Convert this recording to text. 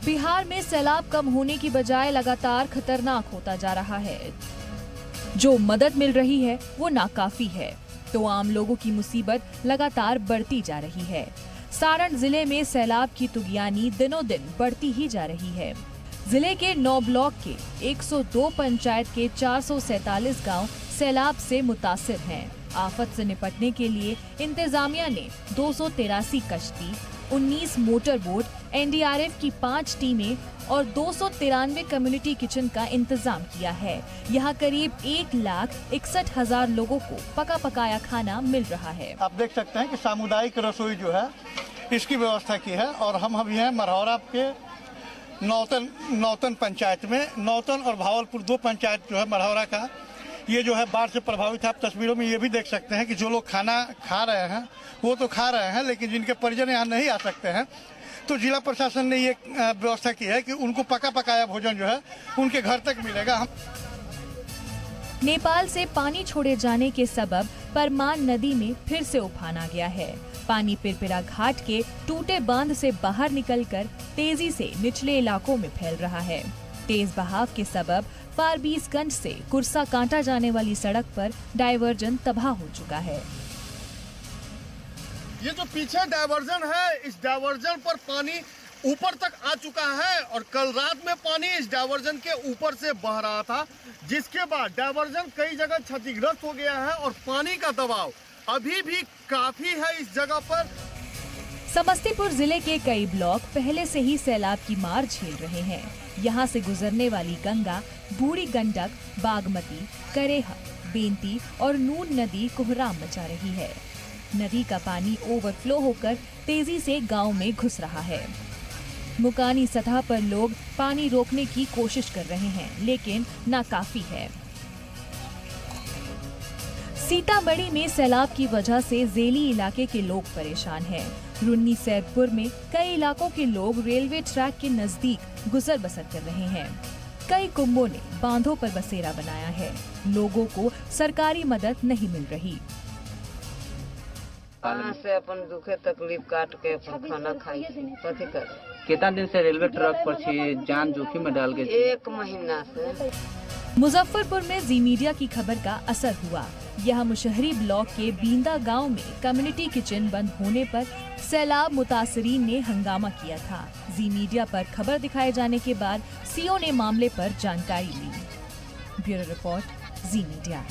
बिहार में सैलाब कम होने की बजाय लगातार खतरनाक होता जा रहा है। जो मदद मिल रही है वो नाकाफी है, तो आम लोगों की मुसीबत लगातार बढ़ती जा रही है। सारण जिले में सैलाब की तुगयानी दिनों दिन बढ़ती ही जा रही है। जिले के 9 ब्लॉक के 102 पंचायत के 447 गांव सैलाब से मुतासिर हैं। आफत से निपटने के लिए इंतजामिया ने 283 कश्ती, 19 मोटर बोट, एनडीआरएफ की 5 टीमें और 293 कम्युनिटी किचन का इंतजाम किया है। यहाँ करीब 1,61,000 लोगों को पका पकाया खाना मिल रहा है। आप देख सकते हैं कि सामुदायिक रसोई जो है इसकी व्यवस्था की है और हम अभी हैं मरहौरा के नौतन पंचायत में। नौतन और भावलपुर 2 पंचायत जो है मरहौरा का, ये जो है बाढ़ से प्रभावित है। आप तस्वीरों में ये भी देख सकते हैं कि जो लोग खाना खा रहे हैं वो तो खा रहे हैं, लेकिन जिनके परिजन यहाँ नहीं आ सकते हैं, तो जिला प्रशासन ने ये व्यवस्था की है कि उनको पका पकाया भोजन जो है उनके घर तक मिलेगा। नेपाल से पानी छोड़े जाने के सबब परमान नदी में फिर से उफान आ गया है। पानी पिरपिरा घाट के टूटे बांध से बाहर निकलकर तेजी से निचले इलाकों में फैल रहा है। तेज बहाव के सबब फारबिसगंज से कुर्सा कांटा जाने वाली सड़क पर डायवर्जन तबाह हो चुका है। ये जो पीछे डायवर्जन है, इस डायवर्जन पर पानी ऊपर तक आ चुका है और कल रात में पानी इस डायवर्जन के ऊपर से बह रहा था, जिसके बाद डायवर्जन कई जगह क्षतिग्रस्त हो गया है और पानी का दबाव अभी भी काफी है इस जगह पर। समस्तीपुर जिले के कई ब्लॉक पहले से ही सैलाब की मार झेल रहे हैं। यहाँ से गुजरने वाली गंगा, बूढ़ी गंडक, बागमती, करेह, बेंती और नून नदी कोहराम मचा रही है। नदी का पानी ओवरफ्लो होकर तेजी से गांव में घुस रहा है। मुकानी सतह पर लोग पानी रोकने की कोशिश कर रहे हैं, लेकिन नाकाफी है। सीतामढ़ी में सैलाब की वजह से जेली इलाके के लोग परेशान हैं। रुन्नी सैदपुर में कई इलाकों के लोग रेलवे ट्रैक के नजदीक गुजर बसर कर रहे हैं। कई कुंभों ने बांधों पर बसेरा बनाया है। लोगों को सरकारी मदद नहीं मिल रही। से अपन दुखे तकलीफ काट के अपन खाना खाई, कथी करे। कितना दिन से रेलवे ट्रैक पर छी, जान जोखिम में डाल के? 1 महीना से। मुजफ्फरपुर में जी मीडिया की खबर का असर हुआ। यहाँ मुशहरी ब्लॉक के बींदा गांव में कम्युनिटी किचन बंद होने पर सैलाब मुतासरीन ने हंगामा किया था। जी मीडिया पर खबर दिखाए जाने के बाद सीओ ने मामले पर जानकारी ली। ब्यूरो रिपोर्ट, जी मीडिया।